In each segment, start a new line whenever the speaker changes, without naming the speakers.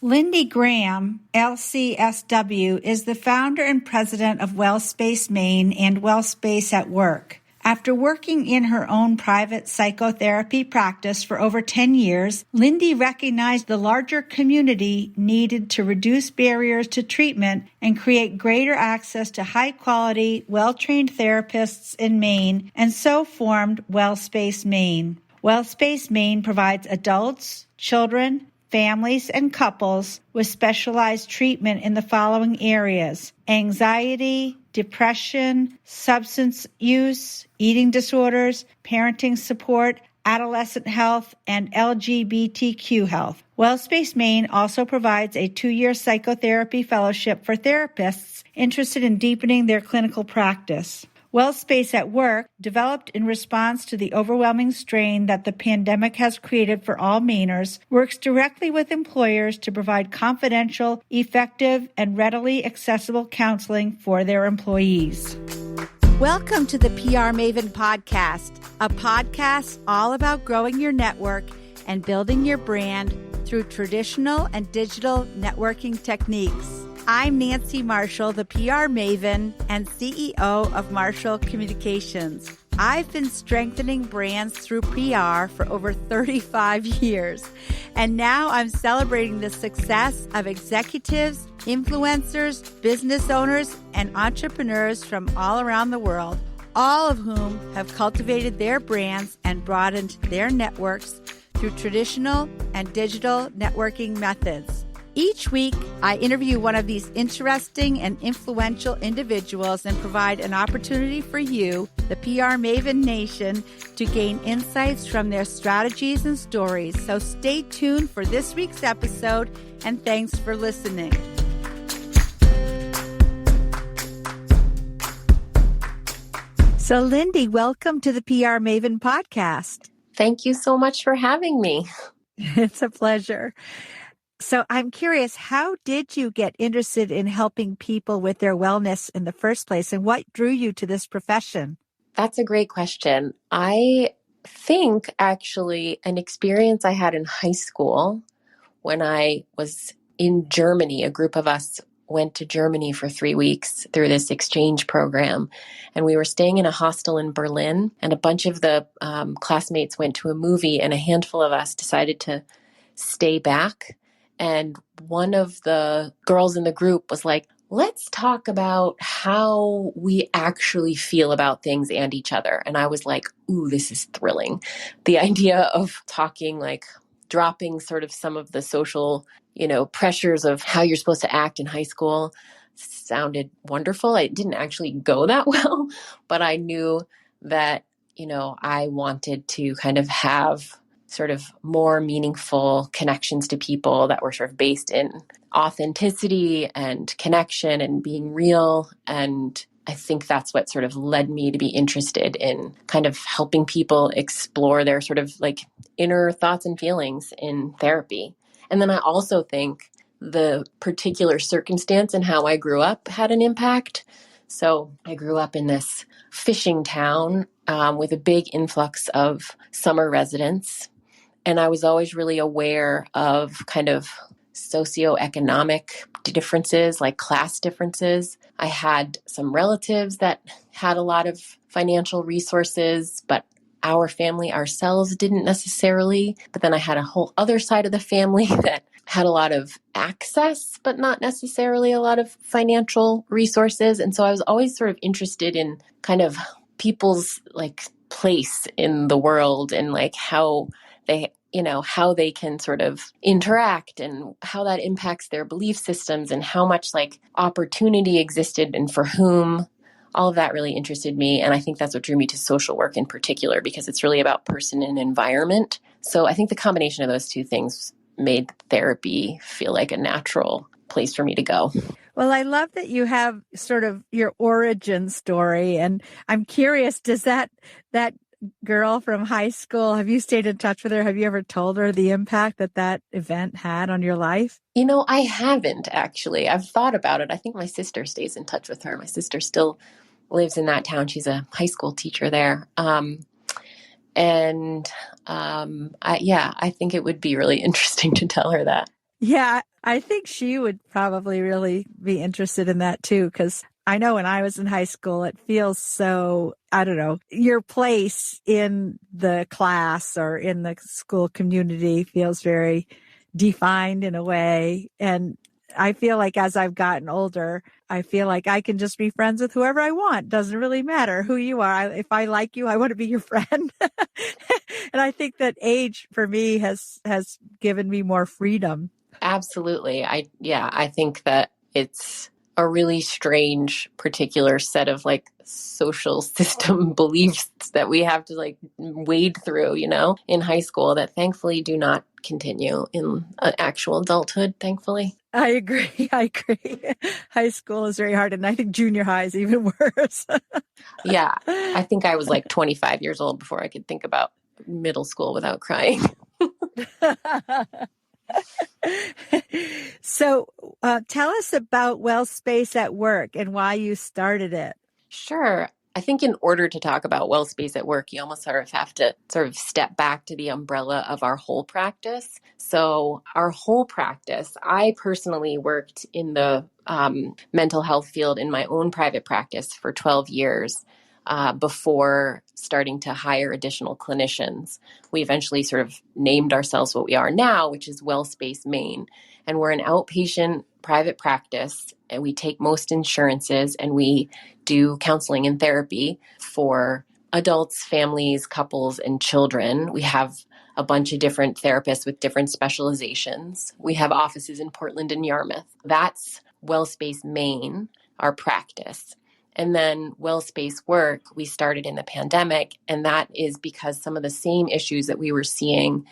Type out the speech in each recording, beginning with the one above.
Lindy Graham, LCSW, is the founder and president of WellSpace Maine and WellSpace at Work. After working in her own private psychotherapy practice for over 10 years, Lindy recognized the larger community needed to reduce barriers to treatment and create greater access to high-quality, well-trained therapists in Maine, and so formed WellSpace Maine. WellSpace Maine provides adults, children, families, and couples with specialized treatment in the following areas: anxiety, depression, substance use, eating disorders, parenting support, adolescent health, and LGBTQ health. WellSpace Maine also provides a 2-year psychotherapy fellowship for therapists interested in deepening their clinical practice. WellSpace at Work, developed in response to the overwhelming strain that the pandemic has created for all Mainers, works directly with employers to provide confidential, effective, and readily accessible counseling for their employees. Welcome to the PR Maven Podcast, a podcast all about growing your network and building your brand through traditional and digital networking techniques. I'm Nancy Marshall, the PR Maven and CEO of Marshall Communications. I've been strengthening brands through PR for over 35 years, and now I'm celebrating the success of executives, influencers, business owners, and entrepreneurs from all around the world, all of whom have cultivated their brands and broadened their networks through traditional and digital networking methods. Each week, I interview one of these interesting and influential individuals and provide an opportunity for you, the PR Maven Nation, to gain insights from their strategies and stories. So stay tuned for this week's episode, and thanks for listening. So, Lindy, welcome to the PR Maven Podcast.
Thank you so much for having me.
It's a pleasure. So I'm curious, how did you get interested in helping people with their wellness in the first place, and what drew you to this profession?
That's a great question. I think actually an experience I had in high school when I was in Germany. A group of us went to Germany for 3 weeks through this exchange program, and we were staying in a hostel in Berlin, and a bunch of the classmates went to a movie, and a handful of us decided to stay back. And one of the girls in the group was like, let's talk about how we actually feel about things and each other. And I was like, ooh, this is thrilling. The idea of talking, like dropping sort of some of the social, pressures of how you're supposed to act in high school sounded wonderful. It didn't actually go that well, but I knew that, I wanted to kind of have sort of more meaningful connections to people that were sort of based in authenticity and connection and being real. And I think that's what sort of led me to be interested in kind of helping people explore their sort of like inner thoughts and feelings in therapy. And then I also think the particular circumstance and how I grew up had an impact. So I grew up in this fishing town with a big influx of summer residents. And I was always really aware of kind of socioeconomic differences, like class differences. I had some relatives that had a lot of financial resources, but our family ourselves didn't necessarily. But then I had a whole other side of the family that had a lot of access, but not necessarily a lot of financial resources. And so I was always sort of interested in kind of people's like place in the world and like how they can sort of interact and how that impacts their belief systems and how much like opportunity existed and for whom. All of that really interested me. And I think that's what drew me to social work in particular, because it's really about person and environment. So I think the combination of those two things made therapy feel like a natural place for me to go.
Well, I love that you have sort of your origin story. And I'm curious, does that girl from high school, have you stayed in touch with her? Have you ever told her the impact that event had on your life?
I haven't actually. I've thought about it. I think my sister stays in touch with her. My sister still lives in that town. She's a high school teacher there. I think it would be really interesting to tell her that.
Yeah, I think she would probably really be interested in that too, because I know when I was in high school, it feels so, I don't know, your place in the class or in the school community feels very defined in a way. And I feel like as I've gotten older, I feel like I can just be friends with whoever I want. Doesn't really matter who you are. If I like you, I want to be your friend. And I think that age for me has given me more freedom.
Absolutely. I think that it's a really strange particular set of like social system beliefs that we have to like wade through, in high school that thankfully do not continue in actual adulthood, thankfully.
I agree. I agree. High school is very hard, and I think junior high is even worse.
Yeah. I think I was like 25 years old before I could think about middle school without crying.
So, tell us about WellSpace at Work and why you started it.
Sure. I think in order to talk about WellSpace at Work, you almost sort of have to sort of step back to the umbrella of our whole practice. So our whole practice, I personally worked in the mental health field in my own private practice for 12 years before starting to hire additional clinicians. We eventually sort of named ourselves what we are now, which is WellSpace Maine. And we're an outpatient private practice, and we take most insurances, and we do counseling and therapy for adults, families, couples, and children. We have a bunch of different therapists with different specializations. We have offices in Portland and Yarmouth. That's WellSpace Maine, our practice. And then WellSpace Work, we started in the pandemic, and that is because some of the same issues that we were seeing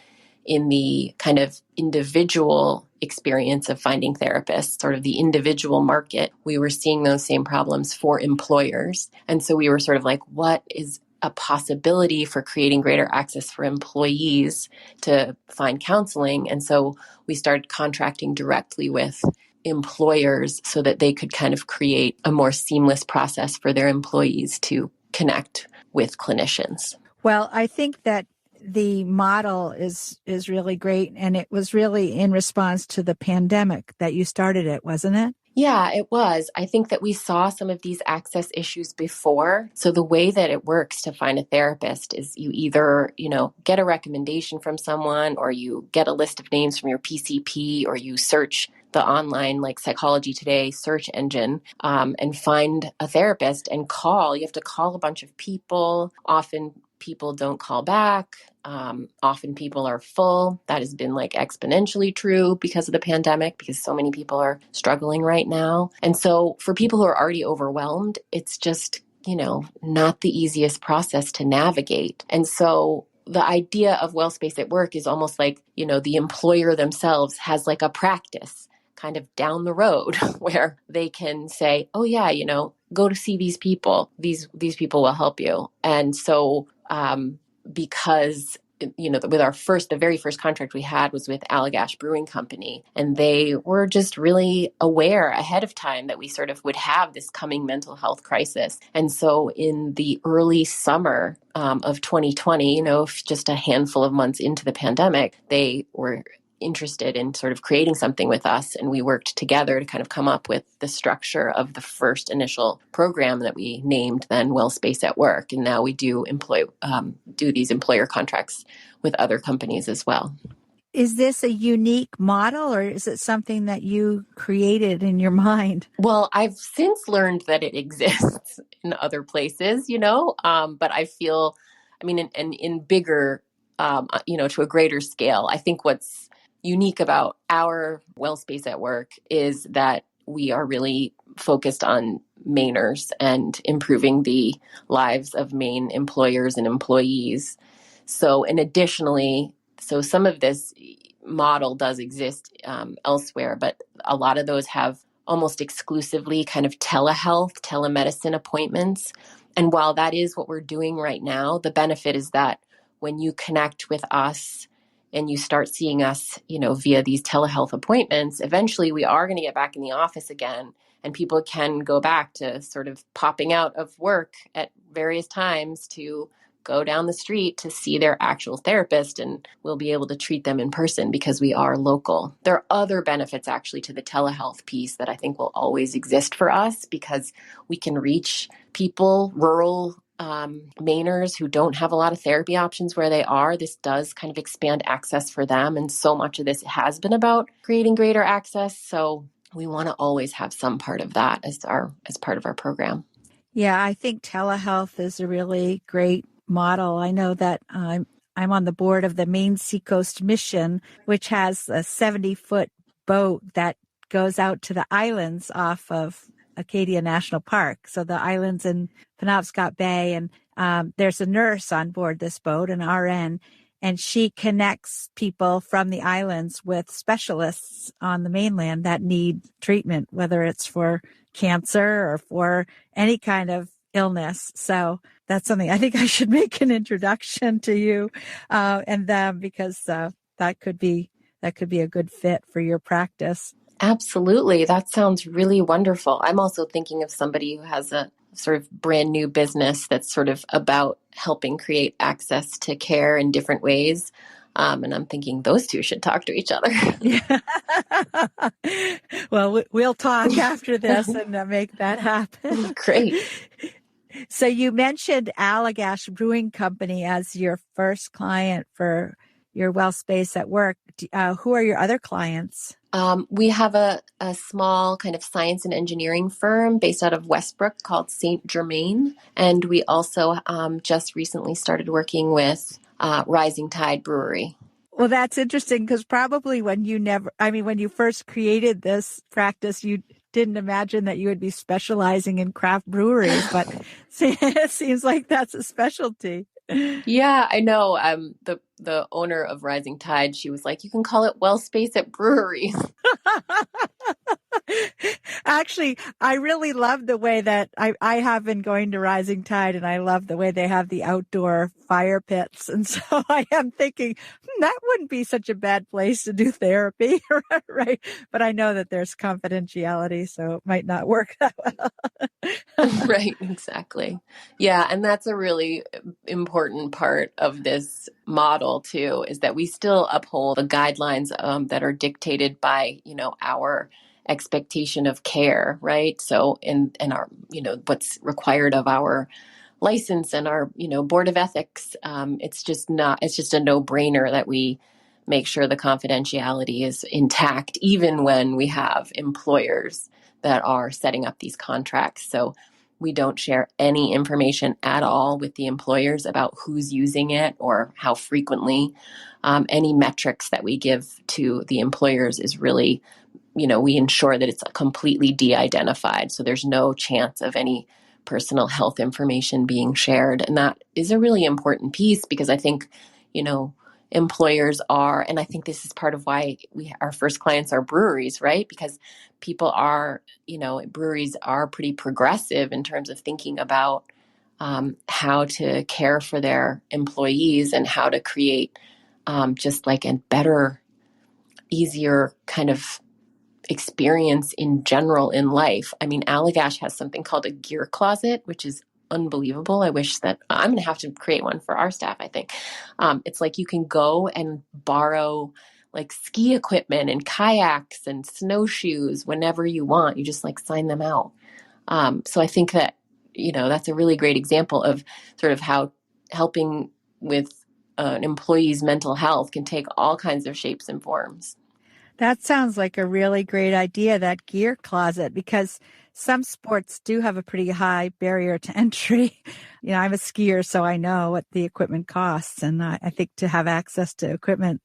in the kind of individual experience of finding therapists, sort of the individual market, we were seeing those same problems for employers. And so we were sort of like, what is a possibility for creating greater access for employees to find counseling? And so we started contracting directly with employers so that they could kind of create a more seamless process for their employees to connect with clinicians.
Well, I think that the model is really great, and it was really in response to the pandemic that you started it, wasn't it?
Yeah, it was. I think that we saw some of these access issues before. So the way that it works to find a therapist is you either, get a recommendation from someone, or you get a list of names from your PCP, or you search the online like Psychology Today search engine and find a therapist and call. You have to call a bunch of people. Often people don't call back. Often people are full. That has been like exponentially true because of the pandemic, because so many people are struggling right now. And so for people who are already overwhelmed, it's just, not the easiest process to navigate. And so the idea of WellSpace at Work is almost like, the employer themselves has like a practice kind of down the road where they can say, oh yeah, go to see these people. These people will help you. And so because with the very first contract we had was with Allagash Brewing Company, and they were just really aware ahead of time that we sort of would have this coming mental health crisis. And so in the early summer of 2020, just a handful of months into the pandemic, they were interested in sort of creating something with us, and we worked together to kind of come up with the structure of the first initial program that we named then WellSpace at Work. And now we do do these employer contracts with other companies as well.
Is this a unique model, or is it something that you created in your mind?
Well, I've since learned that it exists in other places, but I feel, in bigger, to a greater scale, I think what's unique about our WellSpace at Work is that we are really focused on Mainers and improving the lives of Maine employers and employees. So, and additionally, some of this model does exist elsewhere, but a lot of those have almost exclusively kind of telemedicine appointments. And while that is what we're doing right now, the benefit is that when you connect with us and you start seeing us, via these telehealth appointments, eventually we are going to get back in the office again, and people can go back to sort of popping out of work at various times to go down the street to see their actual therapist, and we'll be able to treat them in person because we are local. There are other benefits actually to the telehealth piece that I think will always exist for us because we can reach people, rural Mainers who don't have a lot of therapy options where they are. This does kind of expand access for them. And so much of this has been about creating greater access. So we want to always have some part of that as part of our program.
Yeah, I think telehealth is a really great model. I know that I'm on the board of the Maine Seacoast Mission, which has a 70-foot boat that goes out to the islands off of Acadia National Park. So the islands in Penobscot Bay, and there's a nurse on board this boat, an RN, and she connects people from the islands with specialists on the mainland that need treatment, whether it's for cancer or for any kind of illness. So that's something I think I should make an introduction to you and them because that could be a good fit for your practice.
Absolutely. That sounds really wonderful. I'm also thinking of somebody who has a sort of brand new business that's sort of about helping create access to care in different ways. And I'm thinking those two should talk to each other.
Yeah. Well, we'll talk after this and make that happen.
Great.
So you mentioned Allagash Brewing Company as your first client for your WellSpace at Work. Who are your other clients?
We have a small kind of science and engineering firm based out of Westbrook called St. Germain. And we also just recently started working with Rising Tide Brewery.
Well, that's interesting because probably when you first created this practice, you didn't imagine that you would be specializing in craft breweries, but it seems like that's a specialty.
Yeah, I know. The owner of Rising Tide, she was like, you can call it WellSpace at breweries.
Actually, I really love the way that I have been going to Rising Tide, and I love the way they have the outdoor fire pits. And so I am thinking that wouldn't be such a bad place to do therapy, right? But I know that there's confidentiality, so it might not work that well.
Right, exactly. Yeah, and that's a really important part of this model too, is that we still uphold the guidelines that are dictated by, our expectation of care, right? So in our, what's required of our license and our, board of ethics, it's just a no-brainer that we make sure the confidentiality is intact, even when we have employers that are setting up these contracts. So we don't share any information at all with the employers about who's using it or how frequently. Any metrics that we give to the employers is really, we ensure that it's completely de-identified. So there's no chance of any personal health information being shared. And that is a really important piece because I think, employers are, and I think this is part of why our first clients are breweries, right? Because people are, breweries are pretty progressive in terms of thinking about how to care for their employees and how to create just like a better, easier kind of experience in general in life. I mean, Allagash has something called a gear closet, which is unbelievable. I wish that I'm going to have to create one for our staff, I think. It's like you can go and borrow like ski equipment and kayaks and snowshoes whenever you want. You just like sign them out. So I think that, that's a really great example of sort of how helping with an employee's mental health can take all kinds of shapes and forms.
That sounds like a really great idea, that gear closet, because some sports do have a pretty high barrier to entry. I'm a skier, so I know what the equipment costs. And I think to have access to equipment,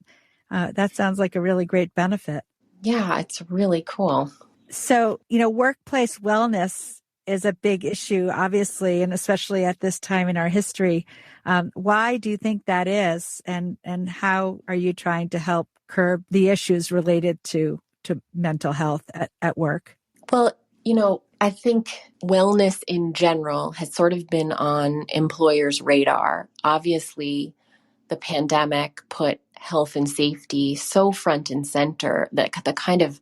that sounds like a really great benefit.
Yeah, it's really cool.
So, workplace wellness is a big issue, obviously, and especially at this time in our history. Why do you think that is? And how are you trying to help curb the issues related to mental health at work?
Well, I think wellness in general has sort of been on employers' radar. Obviously, the pandemic put health and safety so front and center that the kind of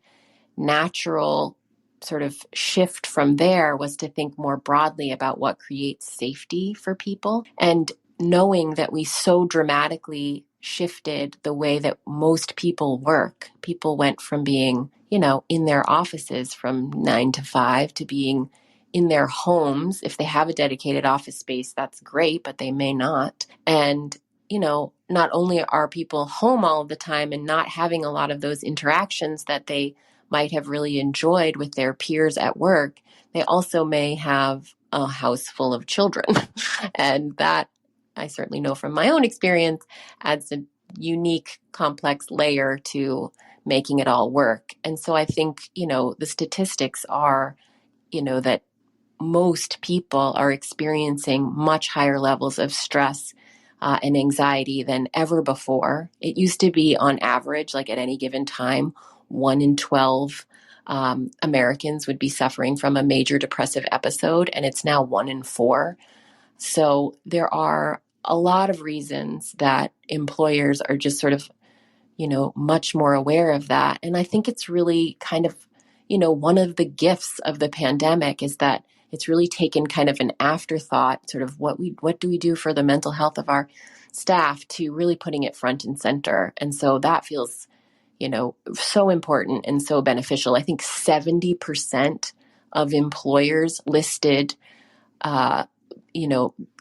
natural sort of shift from there was to think more broadly about what creates safety for people. And knowing that we so dramatically shifted the way that most people work. People went from being, in their offices from 9 to 5 to being in their homes. If they have a dedicated office space, that's great, but they may not. And, not only are people home all the time and not having a lot of those interactions that they might have really enjoyed with their peers at work, they also may have a house full of children. And that, I certainly know from my own experience, adds a unique, complex layer to making it all work. And so I think, the statistics are, that most people are experiencing much higher levels of stress and anxiety than ever before. It used to be on average, like at any given time, 1 in 12 Americans would be suffering from a major depressive episode, and it's now 1 in 4. So there are a lot of reasons that employers are just sort of, much more aware of that. And I think it's really kind of, one of the gifts of the pandemic is that it's really taken kind of an afterthought, sort of what do we do for the mental health of our staff, to really putting it front and center. And so that feels, so important and so beneficial. I think 70% of employers listed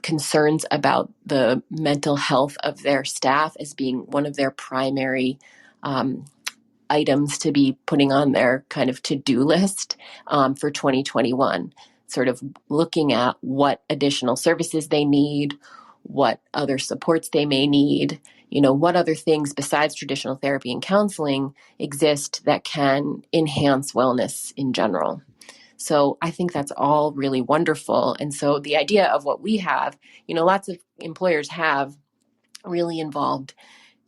concerns about the mental health of their staff as being one of their primary items to be putting on their kind of to-do list for 2021, sort of looking at what additional services they need, what other supports they may need, what other things besides traditional therapy and counseling exist that can enhance wellness in general. So I think that's all really wonderful. And so the idea of what we have, lots of employers have really involved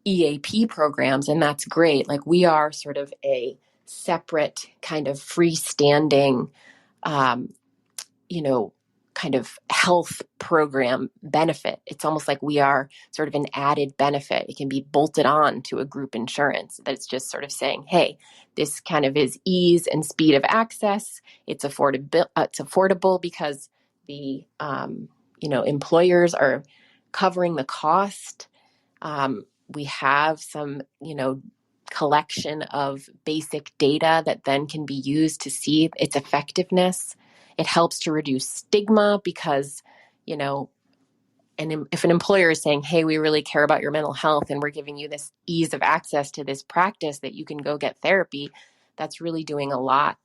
EAP programs, and that's great. Like, we are sort of a separate kind of freestanding, kind of health program benefit. It's almost like we are sort of an added benefit. It can be bolted on to a group insurance that's just sort of saying, hey, this kind of is ease and speed of access. It's affordable because the, employers are covering the cost. We have some, collection of basic data that then can be used to see its effectiveness. It helps to reduce stigma because, and if an employer is saying, hey, we really care about your mental health and we're giving you this ease of access to this practice that you can go get therapy, that's really doing a lot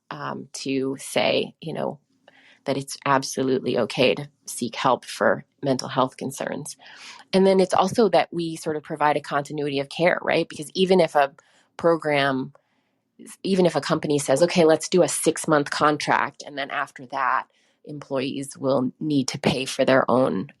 to say, that it's absolutely okay to seek help for mental health concerns. And then it's also that we sort of provide a continuity of care, right? Because even if a company says, okay, let's do a 6-month contract, and then after that, employees will need to pay for their own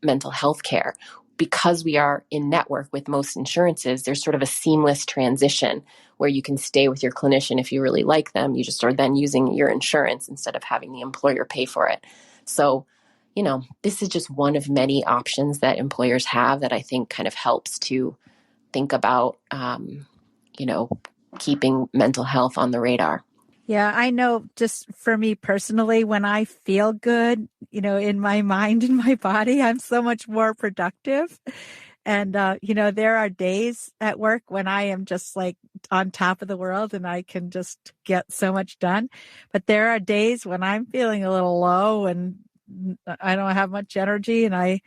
mental health care. Because we are in network with most insurances, there's sort of a seamless transition where you can stay with your clinician if you really like them. You just are then using your insurance instead of having the employer pay for it. So, this is just one of many options that employers have that I think kind of helps to think about, keeping mental health on the radar.
Yeah, I know just for me personally, when I feel good, in my mind and my body, I'm so much more productive. And, there are days at work when I am just like on top of the world and I can just get so much done. But there are days when I'm feeling a little low and I don't have much energy and I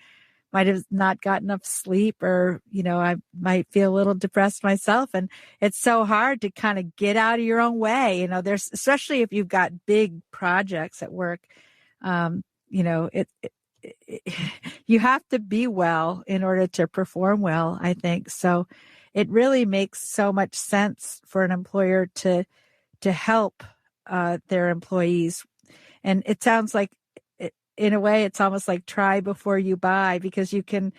might have not got enough sleep, or, I might feel a little depressed myself. And it's so hard to kind of get out of your own way. There's, especially if you've got big projects at work, you have to be well in order to perform well, I think. So it really makes so much sense for an employer to help their employees. And it sounds like, in a way, it's almost like try before you buy, because you can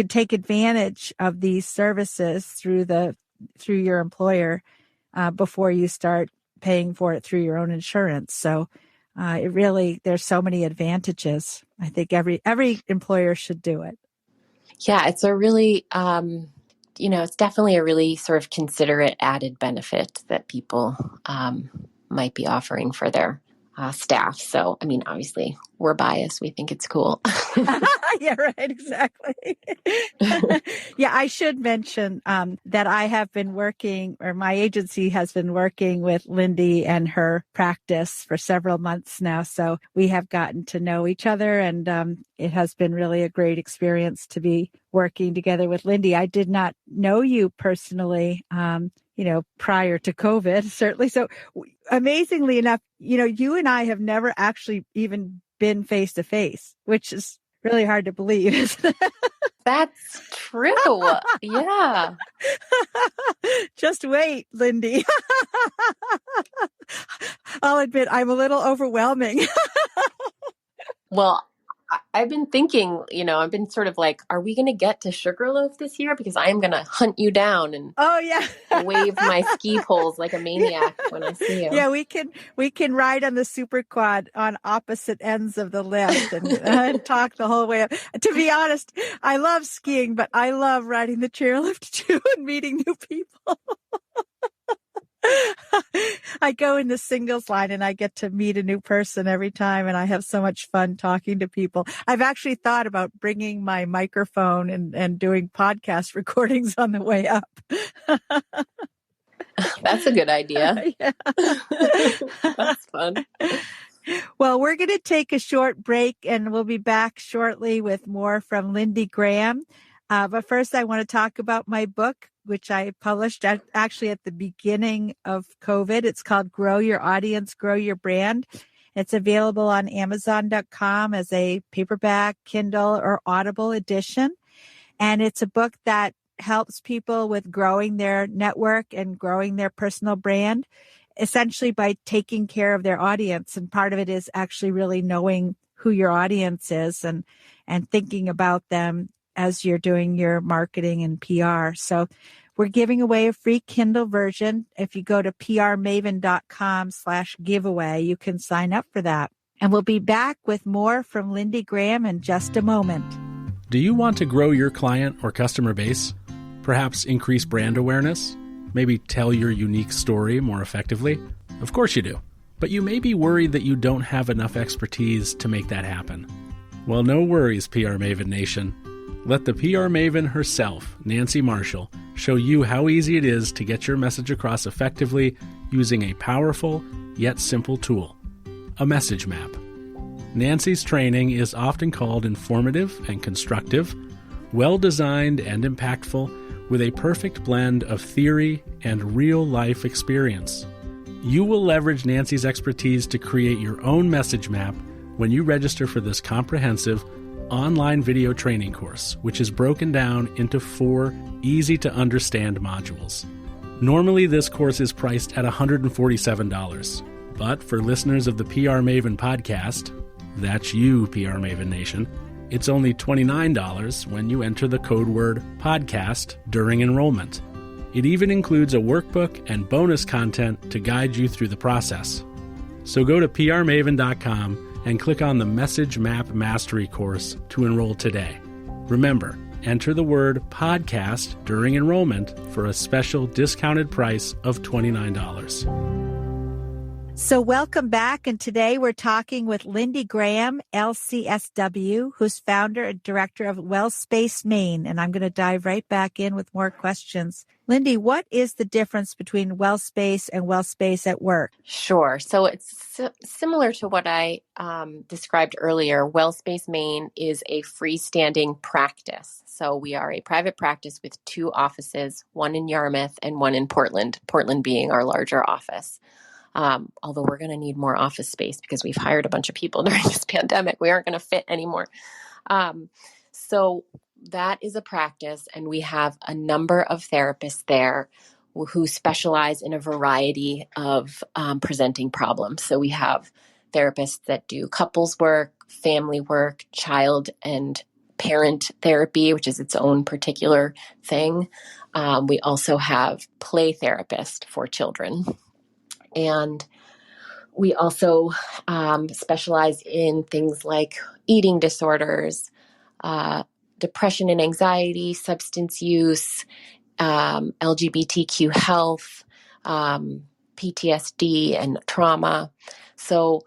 take advantage of these services through your employer before you start paying for it through your own insurance. So there's so many advantages. I think every employer should do it.
Yeah, it's a really, it's definitely a really sort of considerate added benefit that people might be offering for their staff. So, I mean, obviously we're biased. We think it's cool.
Yeah, right. Exactly. Yeah, I should mention that I have been working, or my agency has been working with Lindy and her practice for several months now. So we have gotten to know each other, and it has been really a great experience to be working together with Lindy. I did not know you personally, prior to COVID, certainly. So amazingly enough, you and I have never actually even been face to face, which is really hard to believe, isn't it?
That's true. Yeah.
Just wait, Lindy. I'll admit I'm a little overwhelming.
Well, I've been thinking, I've been sort of like, are we going to get to Sugarloaf this year? Because I am going to hunt you down and
Oh yeah.
wave my ski poles like a maniac when I see you.
Yeah, we can ride on the super quad on opposite ends of the lift and talk the whole way up. To be honest, I love skiing, but I love riding the chairlift too and meeting new people. I go in the singles line and I get to meet a new person every time, and I have so much fun talking to people. I've actually thought about bringing my microphone and doing podcast recordings on the way up.
That's a good idea.
Yeah.
That's fun.
Well, we're going to take a short break and we'll be back shortly with more from Lindy Graham. But first, I want to talk about my book, which I published actually at the beginning of COVID. It's called Grow Your Audience, Grow Your Brand. It's available on Amazon.com as a paperback, Kindle, or Audible edition. And it's a book that helps people with growing their network and growing their personal brand, essentially by taking care of their audience. And part of it is actually really knowing who your audience is and thinking about them as you're doing your marketing and PR. So we're giving away a free Kindle version. If you go to prmaven.com/giveaway, you can sign up for that. And we'll be back with more from Lindy Graham in just a moment.
Do you want to grow your client or customer base? Perhaps increase brand awareness? Maybe tell your unique story more effectively? Of course you do. But you may be worried that you don't have enough expertise to make that happen. Well, no worries, PR Maven Nation. Let the PR Maven herself, Nancy Marshall, show you how easy it is to get your message across effectively using a powerful yet simple tool, a message map. Nancy's training is often called informative and constructive, well-designed and impactful, with a perfect blend of theory and real-life experience. You will leverage Nancy's expertise to create your own message map when you register for this comprehensive online video training course, which is broken down into 4 easy-to-understand modules. Normally, this course is priced at $147, but for listeners of the PR Maven podcast, that's you, PR Maven Nation, it's only $29 when you enter the code word podcast during enrollment. It even includes a workbook and bonus content to guide you through the process. So go to prmaven.com and click on the Message Map Mastery course to enroll today. Remember, enter the word podcast during enrollment for a special discounted price of $29.
So welcome back. And today we're talking with Lindy Graham, LCSW, who's founder and director of WellSpace Maine. And I'm going to dive right back in with more questions. Lindy, what is the difference between WellSpace and WellSpace at Work?
Sure. So it's similar to what I described earlier. WellSpace Maine is a freestanding practice. So we are a private practice with 2 offices, one in Yarmouth and one in Portland, Portland being our larger office. Although we're going to need more office space because we've hired a bunch of people during this pandemic. We aren't going to fit anymore. So that is a practice, and we have a number of therapists there who specialize in a variety of presenting problems. So we have therapists that do couples work, family work, child and parent therapy, which is its own particular thing. We also have play therapist for children. And we also specialize in things like eating disorders, depression and anxiety, substance use, LGBTQ health, PTSD, and trauma. So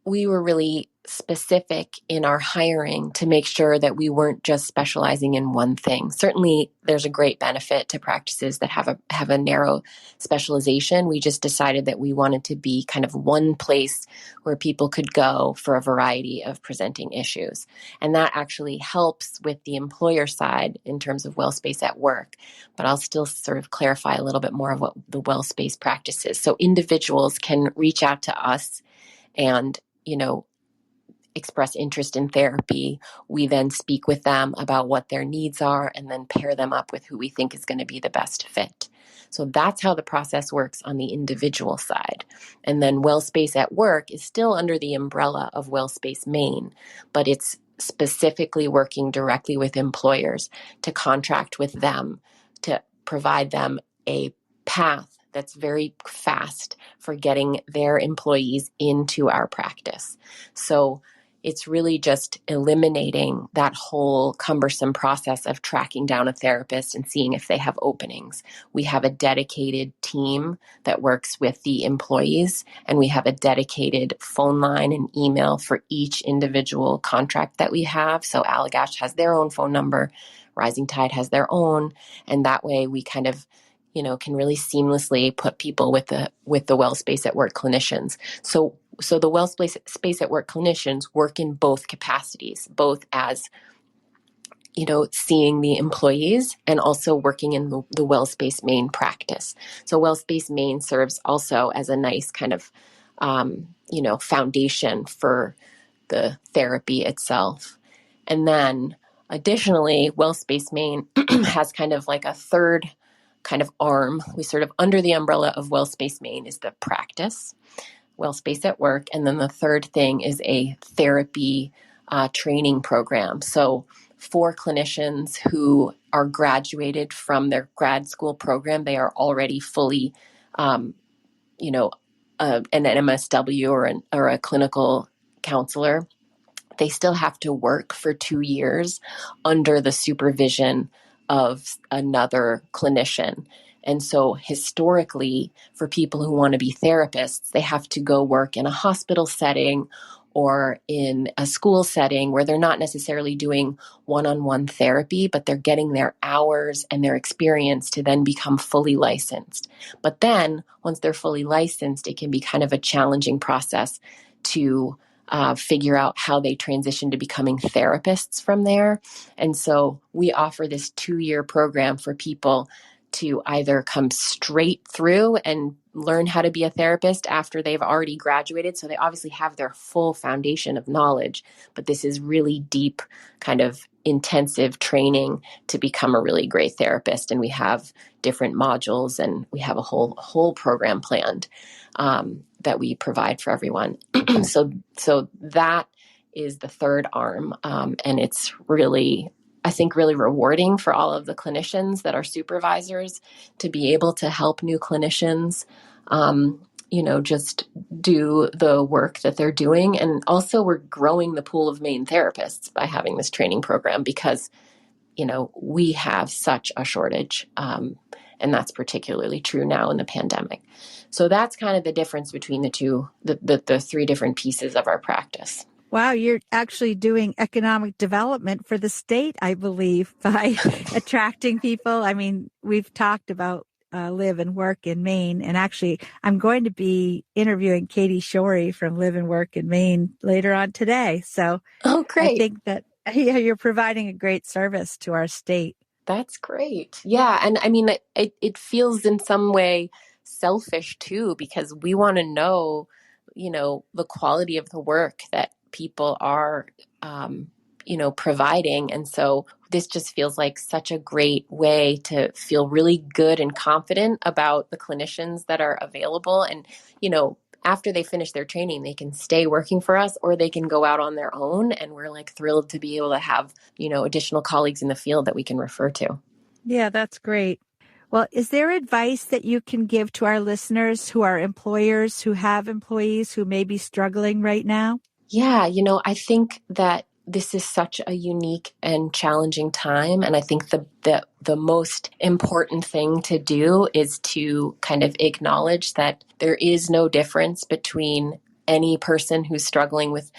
we were really specific in our hiring to make sure that we weren't just specializing in one thing. Certainly, there's a great benefit to practices that have a narrow specialization. We just decided that we wanted to be kind of one place where people could go for a variety of presenting issues. And that actually helps with the employer side in terms of WellSpace at Work. But I'll still sort of clarify a little bit more of what the WellSpace practice is. So individuals can reach out to us and, express interest in therapy. We then speak with them about what their needs are and then pair them up with who we think is going to be the best fit. So that's how the process works on the individual side. And then WellSpace at Work is still under the umbrella of WellSpace Maine, but it's specifically working directly with employers to contract with them to provide them a path that's very fast for getting their employees into our practice. So it's really just eliminating that whole cumbersome process of tracking down a therapist and seeing if they have openings. We have a dedicated team that works with the employees, and we have a dedicated phone line and email for each individual contract that we have. So Allagash has their own phone number, Rising Tide has their own, and that way we kind of can really seamlessly put people with the WellSpace at Work clinicians. So the WellSpace at Work clinicians work in both capacities, both as, seeing the employees and also working in the WellSpace Maine practice. So WellSpace Maine serves also as a nice kind of, foundation for the therapy itself. And then additionally, WellSpace Maine has kind of like a third kind of arm. We sort of under the umbrella of WellSpace Maine is the practice, WellSpace at Work. And then the third thing is a therapy training program. So for clinicians who are graduated from their grad school program, they are already fully, an MSW or a clinical counselor. They still have to work for 2 years under the supervision of another clinician. And so historically, for people who want to be therapists, they have to go work in a hospital setting or in a school setting where they're not necessarily doing one-on-one therapy, but they're getting their hours and their experience to then become fully licensed. But then once they're fully licensed, it can be kind of a challenging process to figure out how they transition to becoming therapists from there. And so we offer this 2-year program for people to either come straight through and learn how to be a therapist after they've already graduated. So they obviously have their full foundation of knowledge, but this is really deep kind of intensive training to become a really great therapist. And we have different modules and we have a whole program planned that we provide for everyone. So that is the third arm. And it's really, I think, really rewarding for all of the clinicians that are supervisors to be able to help new clinicians, just do the work that they're doing. And also we're growing the pool of Maine therapists by having this training program because, we have such a shortage. And that's particularly true now in the pandemic. So that's kind of the difference between the three different pieces of our practice.
Wow, you're actually doing economic development for the state, I believe, by attracting people. I mean, we've talked about live and work in Maine, and actually I'm going to be interviewing Katie Shorey from Live and Work in Maine later on today. So
great.
I think that you're providing a great service to our state.
That's great. Yeah. And I mean, it feels in some way selfish too, because we want to know, the quality of the work that people are, providing. And so this just feels like such a great way to feel really good and confident about the clinicians that are available. And, after they finish their training, they can stay working for us or they can go out on their own. And we're like thrilled to be able to have, additional colleagues in the field that we can refer to. Yeah,
that's great. Well, is there advice that you can give to our listeners who are employers who have employees who may be struggling right now?
Yeah, I think that this is such a unique and challenging time. And I think the most important thing to do is to kind of acknowledge that there is no difference between any person who's struggling with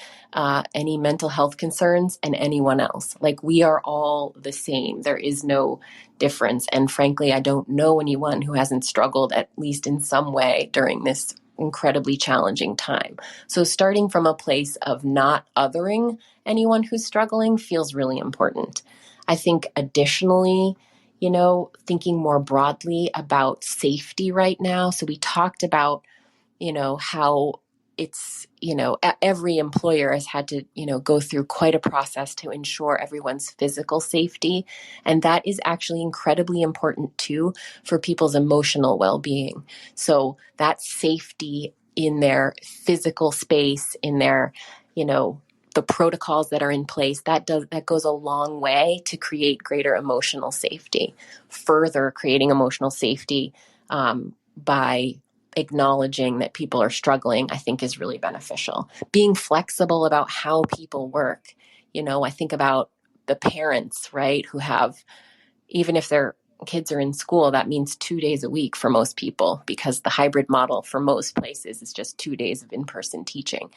any mental health concerns and anyone else. Like, we are all the same. There is no difference. And frankly, I don't know anyone who hasn't struggled at least in some way during this incredibly challenging time. So starting from a place of not othering anyone who's struggling feels really important. I think additionally, thinking more broadly about safety right now. So we talked about, how it's, every employer has had to, go through quite a process to ensure everyone's physical safety. And that is actually incredibly important too for people's emotional well-being. So that safety in their physical space, in their, the protocols that are in place, that goes a long way to create greater emotional safety. Further creating emotional safety by acknowledging that people are struggling, I think is really beneficial. Being flexible about how people work. I think about the parents, right, who have, even if their kids are in school, that means 2 days a week for most people, because the hybrid model for most places is just 2 days of in-person teaching.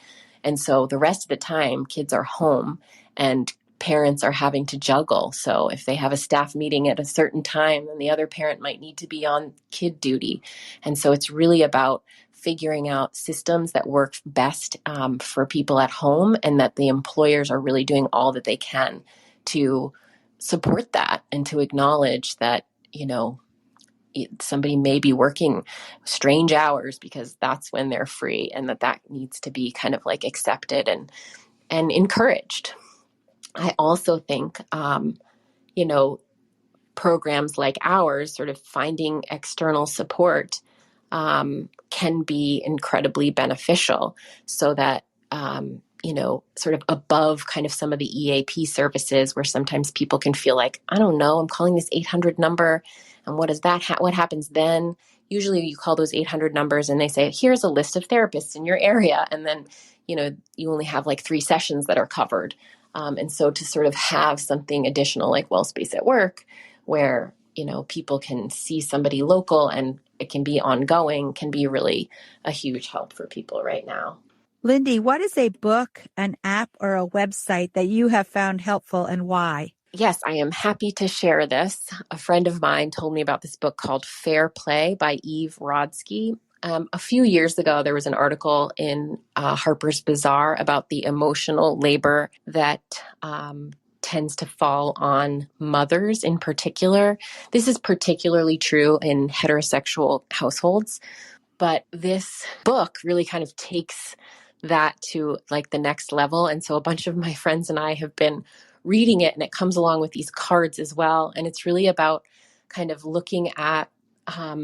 And so the rest of the time, kids are home and parents are having to juggle. So if they have a staff meeting at a certain time, then the other parent might need to be on kid duty. And so it's really about figuring out systems that work best for people at home, and that the employers are really doing all that they can to support that and to acknowledge that, somebody may be working strange hours because that's when they're free, and that needs to be kind of like accepted and encouraged. I also think, programs like ours, sort of finding external support, can be incredibly beneficial, so that, sort of above kind of some of the EAP services, where sometimes people can feel like, I don't know, I'm calling this 800 number, and what is that? What happens then? Usually you call those 800 numbers and they say, here's a list of therapists in your area. And then, you only have like 3 sessions that are covered. And so to sort of have something additional like WellSpace at Work, where, people can see somebody local and it can be ongoing, can be really a huge help for people right now.
Lindy, what is a book, an app, or a website that you have found helpful, and why?
Yes, I am happy to share this. A friend of mine told me about this book called Fair Play by Eve Rodsky. A few years ago, there was an article in Harper's Bazaar about the emotional labor that tends to fall on mothers in particular. This is particularly true in heterosexual households, but this book really kind of takes that to like the next level. And so a bunch of my friends and I have been reading it, and it comes along with these cards as well. And it's really about kind of looking at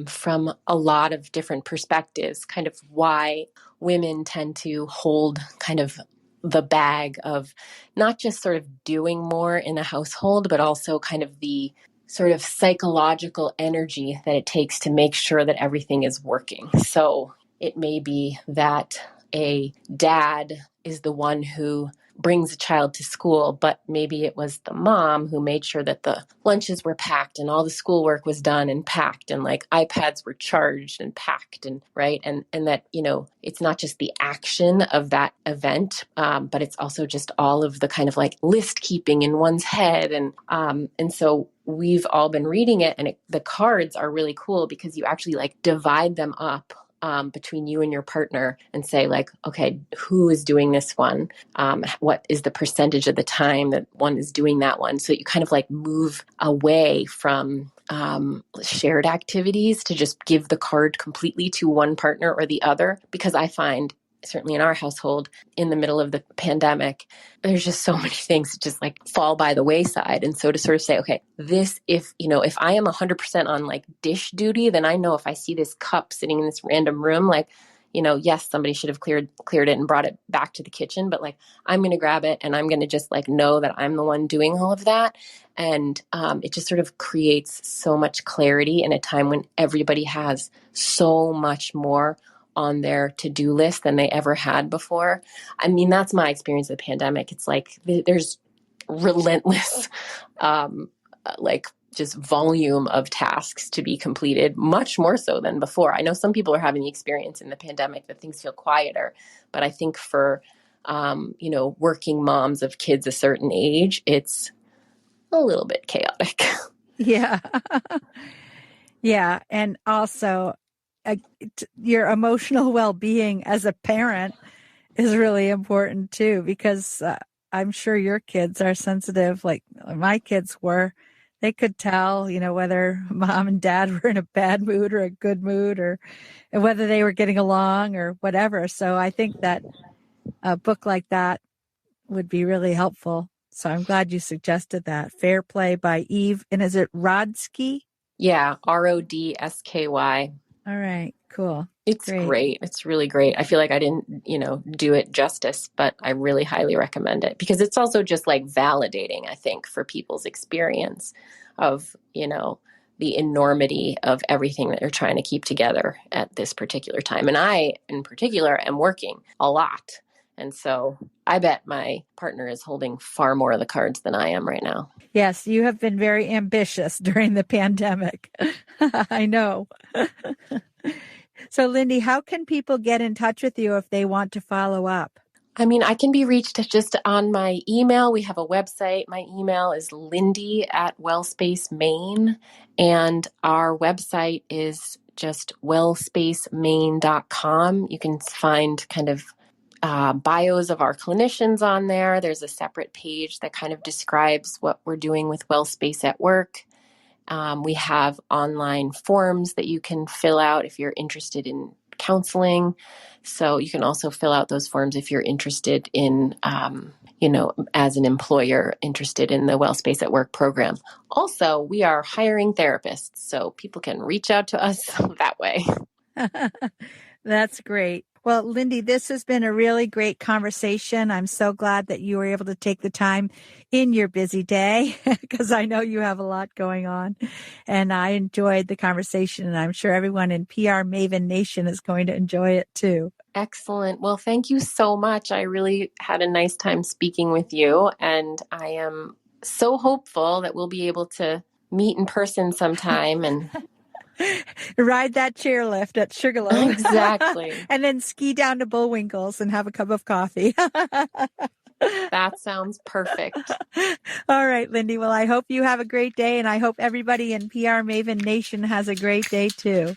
from a lot of different perspectives, kind of why women tend to hold kind of the bag of not just sort of doing more in a household, but also kind of the sort of psychological energy that it takes to make sure that everything is working. So it may be that a dad is the one who brings a child to school, but maybe it was the mom who made sure that the lunches were packed and all the schoolwork was done and packed, and like iPads were charged and packed, and right. And that, it's not just the action of that event, but it's also just all of the kind of like list keeping in one's head. And so we've all been reading it, and the cards are really cool because you actually like divide them up between you and your partner and say like, okay, who is doing this one? What is the percentage of the time that one is doing that one? So you kind of like move away from shared activities to just give the card completely to one partner or the other. Because I find, certainly in our household, in the middle of the pandemic, there's just so many things that just like fall by the wayside. And so to sort of say, okay, if I am 100% on like dish duty, then I know if I see this cup sitting in this random room, like, yes, somebody should have cleared it and brought it back to the kitchen, but like, I'm going to grab it and I'm going to just like know that I'm the one doing all of that. And it just sort of creates so much clarity in a time when everybody has so much more on their to-do list than they ever had before. I mean, that's my experience of the pandemic. It's like there's relentless like just volume of tasks to be completed, much more so than before. I know some people are having the experience in the pandemic that things feel quieter, but I think for, working moms of kids a certain age, it's a little bit chaotic.
Yeah. Yeah. And also your emotional well-being as a parent is really important too, because I'm sure your kids are sensitive. Like my kids were, they could tell, whether mom and dad were in a bad mood or a good mood, or whether they were getting along or whatever. So I think that a book like that would be really helpful. So I'm glad you suggested that. Fair Play by Eve. And is it Rodsky?
Yeah, Rodsky.
All right, cool.
It's great. It's really great. I feel like I didn't, do it justice, but I really highly recommend it because it's also just like validating, I think, for people's experience of, the enormity of everything that they're trying to keep together at this particular time. And I, in particular, am working a lot. And so I bet my partner is holding far more of the cards than I am right now.
Yes, you have been very ambitious during the pandemic. I know. So, Lindy, how can people get in touch with you if they want to follow up?
I mean, I can be reached just on my email. We have a website. My email is lindy@WellSpace Maine, and our website is just wellspacemaine.com. You can find kind of bios of our clinicians on there. There's a separate page that kind of describes what we're doing with WellSpace at Work. We have online forms that you can fill out if you're interested in counseling. So you can also fill out those forms if you're interested in, as an employer, interested in the WellSpace at Work program. Also, we are hiring therapists, so people can reach out to us that way.
That's great. Well, Lindy, this has been a really great conversation. I'm so glad that you were able to take the time in your busy day because I know you have a lot going on. And I enjoyed the conversation, and I'm sure everyone in PR Maven Nation is going to enjoy it too.
Excellent. Well, thank you so much. I really had a nice time speaking with you, and I am so hopeful that we'll be able to meet in person sometime and
ride that chairlift at Sugarloaf.
Exactly.
And then ski down to Bullwinkle's and have a cup of coffee.
That sounds perfect.
All right, Lindy. Well, I hope you have a great day, and I hope everybody in PR Maven Nation has a great day too.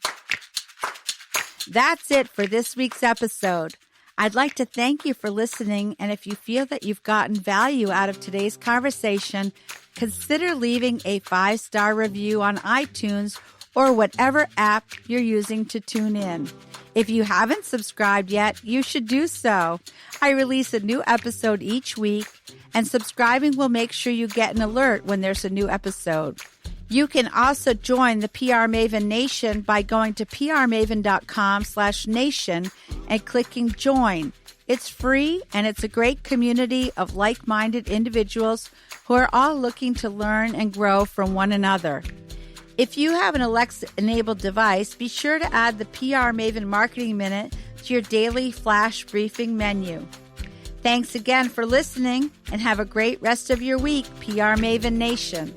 That's it for this week's episode. I'd like to thank you for listening, and if you feel that you've gotten value out of today's conversation, consider leaving a 5-star review on iTunes or whatever app you're using to tune in. If you haven't subscribed yet, you should do so. I release a new episode each week, and subscribing will make sure you get an alert when there's a new episode. You can also join the PR Maven Nation by going to prmaven.com/nation and clicking join. It's free, and it's a great community of like-minded individuals who are all looking to learn and grow from one another. If you have an Alexa-enabled device, be sure to add the PR Maven Marketing Minute to your daily flash briefing menu. Thanks again for listening, and have a great rest of your week, PR Maven Nation.